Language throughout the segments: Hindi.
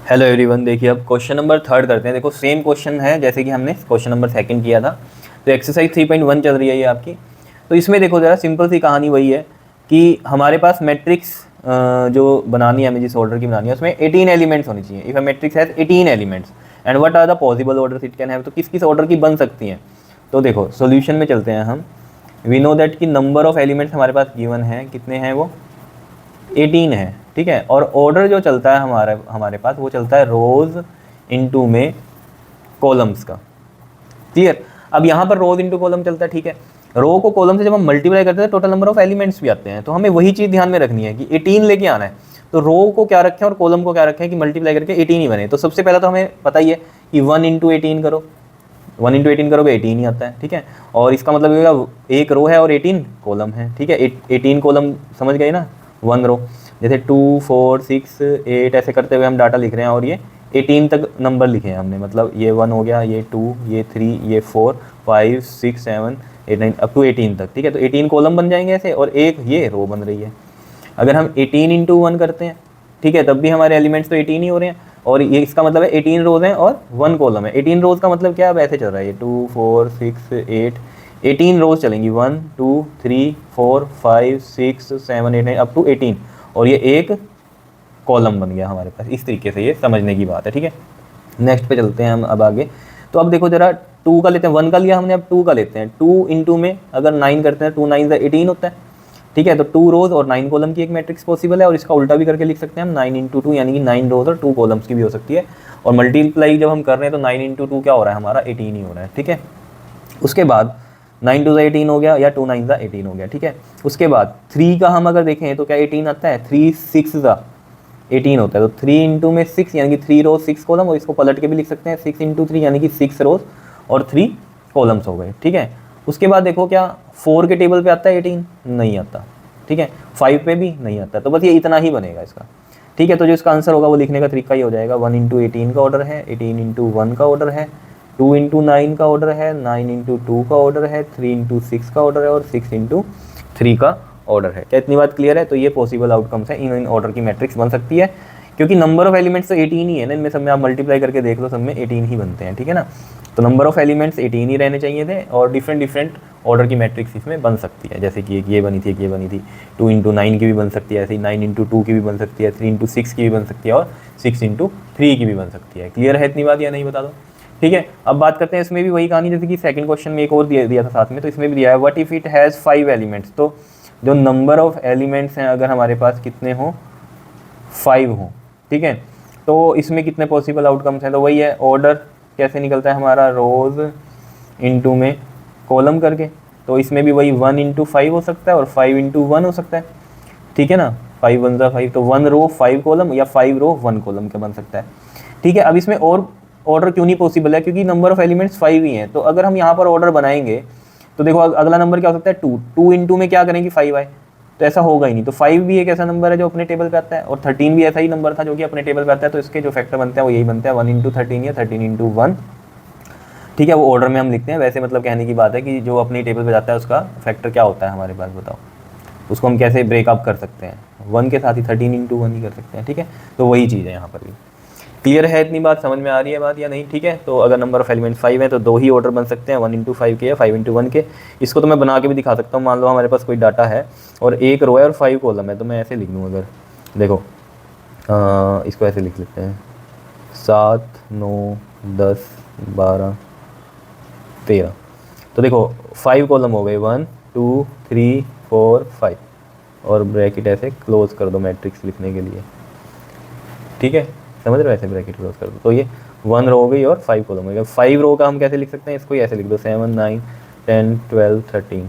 हेलो एवरीवन, देखिए अब क्वेश्चन नंबर थर्ड करते हैं। देखो सेम क्वेश्चन है जैसे कि हमने क्वेश्चन नंबर सेकंड किया था। तो एक्सरसाइज 3.1 चल रही है ये आपकी। तो इसमें देखो ज़रा सिंपल सी कहानी वही है कि हमारे पास मैट्रिक्स जो बनानी है, हमें जिस ऑर्डर की बनानी है उसमें 18 एलिमेंट्स होनी चाहिए। If a matrix has 18 elements and what are the possible orders it can have, तो किस किस ऑर्डर की बन सकती हैं। तो देखो सोल्यूशन में चलते हैं हम। वी नो दैट कि नंबर ऑफ एलिमेंट्स हमारे पास गिवन है, कितने हैं वो 18 है, ठीक है। और ऑर्डर जो चलता है हमारे पास वो चलता है रोज इनटू में कॉलम्स का। क्लियर। अब यहाँ पर रोज इनटू कॉलम चलता है, ठीक है। रो को कॉलम से जब हम मल्टीप्लाई करते हैं टोटल नंबर ऑफ एलिमेंट्स भी आते हैं। तो हमें वही चीज़ ध्यान में रखनी है कि 18 लेके आना है। तो रो को क्या रखें और कॉलम को क्या रखें कि मल्टीप्लाई करके 18 ही बने। तो सबसे पहले तो हमें पता ही है कि 1 इंटू 18 करो, 1 इंटू 18 करोगे 18 ही आता है, ठीक है। और इसका मतलब ये होगा एक रो है और 18 कॉलम है, ठीक है। 18 कॉलम समझ गए ना, 1 रो। जैसे 2 4 6 8 ऐसे करते हुए हम डाटा लिख रहे हैं और ये 18 तक नंबर लिखे हैं हमने। मतलब ये 1 हो गया, ये 2, ये 3, ये 4 5 6 7 8 9 अप टू 18 तक, ठीक है। तो 18 कॉलम बन जाएंगे ऐसे और एक ये रो बन रही है। अगर हम 18 इंटू 1 करते हैं, ठीक है, तब भी हमारे एलिमेंट्स तो 18 ही हो रहे हैं। और ये इसका मतलब है 18 रोज हैं और 1 कॉलम है। 18 रोज का मतलब क्या है, अब ऐसे चल रहा है ये 2 4 6 8 18 रोज चलेंगी, 1 2 3 4 5 6 7 8 9 अप टू 18। और ये एक कॉलम बन गया हमारे पास। इस तरीके से ये समझने की बात है, ठीक है। नेक्स्ट पे चलते हैं हम अब आगे। तो अब देखो जरा 2 का लेते हैं, 1 का लिया हमने, अब 2 का लेते हैं। 2 इंटू में अगर 9 करते हैं, 2 9 से 18 होता है, ठीक है। तो 2 रोज और 9 कॉलम की एक मैट्रिक्स पॉसिबल है। और इसका उल्टा भी करके लिख सकते हैं हम, 9 इंटू 2 यानी कि 9 रोज और 2 कॉलम्स की भी हो सकती है। और मल्टीप्लाई जब हम कर रहे हैं तो 9 इंटू 2 क्या हो रहा है हमारा, 18 ही हो रहा है, ठीक है। उसके बाद 9 2 18 हो गया या 2 9 18 हो गया, ठीक है। उसके बाद 3 का हम अगर देखें तो क्या 18 आता है, 3 6 18 होता है। तो 3 इंटू में 6 यानी कि 3 रोज 6 कॉलम। और इसको पलट के भी लिख सकते हैं, 6 इंटू 3 यानी कि 6 रोज और 3 कॉलम्स हो गए, ठीक है। उसके बाद देखो क्या 4 के टेबल पे आता है 18, नहीं आता, ठीक है। 5 पे भी नहीं आता। तो बस ये इतना ही बनेगा इसका, ठीक है। तो जो इसका आंसर होगा वो लिखने का तरीका ही हो जाएगा। 1 इंटू 18 का ऑर्डर है, 18 इंटू 1 का ऑर्डर है, 2 इंटू 9 का ऑर्डर है, 9 इंटू 2 का ऑर्डर है, 3 इंटू 6 का ऑर्डर है और 6 इंटू 3 का ऑर्डर है। क्या इतनी बात क्लियर है। तो ये पॉसिबल आउटकम्स है, इन ऑर्डर की मैट्रिक्स बन सकती है। क्योंकि नंबर ऑफ एलिमेंट्स तो 18 ही है ना, इनमें सब में आप मल्टीप्लाई करके देख लो, सब में 18 ही बनते हैं, ठीक है ना। तो नंबर ऑफ एलिमेंट्स 18 ही रहने चाहिए थे और डिफरेंट ऑर्डर की मैट्रिक्स इसमें बन सकती है। जैसे कि एक ये बनी थी, एक ये बनी थी। 2 इंटू 9 की भी बन सकती है, ऐसे ही 9 इंटू 2 की भी बन सकती है, 3 इंटू 6 की भी बन सकती है और 6 इंटू 3 की भी बन सकती है। क्लियर है इतनी बात या नहीं, बता दो, ठीक है। अब बात करते हैं इसमें भी वही कहानी जैसे कि सेकंड क्वेश्चन में एक और दिया था साथ में। तो इसमें भी दिया है what if it has 5 elements. तो जो नंबर ऑफ एलिमेंट्स हैं अगर हमारे पास कितने हों, 5 हों, ठीक है। तो इसमें कितने पॉसिबल आउटकम्स हैं। तो वही है, ऑर्डर कैसे निकलता है हमारा, रोज इंटू में कॉलम करके। तो इसमें भी वही 1 इंटू 5 हो सकता है और 5 इंटू 1 हो सकता है, ठीक है ना। 5 1 जा 5, तो 1 रो 5 कॉलम या 5 रो 1 कॉलम का बन सकता है, ठीक है। अब इसमें और ऑर्डर क्यों नहीं पॉसिबल है, क्योंकि नंबर ऑफ एलिमेंट्स 5 ही हैं। तो अगर हम यहाँ पर ऑर्डर बनाएंगे तो देखो अगला नंबर क्या हो सकता है, 2 2 इंटू में क्या करेंगे 5 आए, तो ऐसा होगा ही नहीं। तो 5 भी एक ऐसा नंबर है जो अपने टेबल पे आता है और 13 भी ऐसा ही नंबर था जो कि अपने टेबल पे आता है। तो इसके जो फैक्टर बनते हैं वो यही बनते हैं, 1 इंटू 13 या 13 इंटू 1, ठीक है। वो ऑर्डर में हम लिखते हैं। वैसे मतलब कहने की बात है कि जो अपनी टेबल पे जाता है उसका फैक्टर क्या होता है हमारे पास, बताओ। उसको हम कैसे ब्रेकअप कर सकते हैं, 1 के साथ ही 13 इंटू 1 ही कर सकते हैं, ठीक है। तो वही चीज़ है यहाँ पर भी। क्लियर है इतनी बात, समझ में आ रही है बात या नहीं, ठीक है। तो अगर नंबर ऑफ एलिमेंट 5 है तो 2 ही ऑर्डर बन सकते हैं, 1 इंटू 5 के या 5 इंटू 1 के। इसको तो मैं बना के भी दिखा सकता हूँ। मान लो हमारे पास कोई डाटा है और एक रो है और 5 कॉलम है, तो मैं ऐसे लिख दूँ। अगर देखो इसको ऐसे लिख लेते हैं, 7 9 10 12 13। तो देखो 5 कॉलम हो गए, 1 2 3 4 5 और ब्रैकेट ऐसे क्लोज कर दो मैट्रिक्स लिखने के लिए, ठीक है। समझ रहे हो, ऐसे ब्रैकेट क्लोज कर दो। तो ये 1 रो हो गई और 5 कॉलम हो गया। 5 रो का हम कैसे लिख सकते हैं, इसको ऐसे लिख दो, 7 9 10 12 13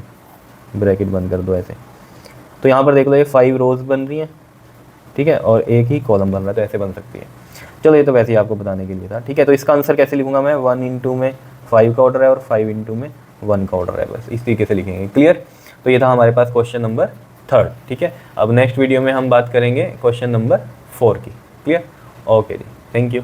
ब्रैकेट बंद कर दो ऐसे। तो यहाँ पर देख लो ये 5 रोज बन रही हैं, ठीक है, और एक ही कॉलम बन रहा है, तो ऐसे बन सकती है। चलो ये तो वैसे ही आपको बताने के लिए था, ठीक है। तो इसका आंसर कैसे लिखूंगा मैं, 1 इंटू में 5 का ऑर्डर है और 5 इंटू में 1 का ऑर्डर है, बस इस तरीके से लिखेंगे। क्लियर। तो ये था हमारे पास क्वेश्चन नंबर 3, ठीक है। अब नेक्स्ट वीडियो में हम बात करेंगे क्वेश्चन नंबर 4 की। क्लियर, ओके जी, थैंक यू।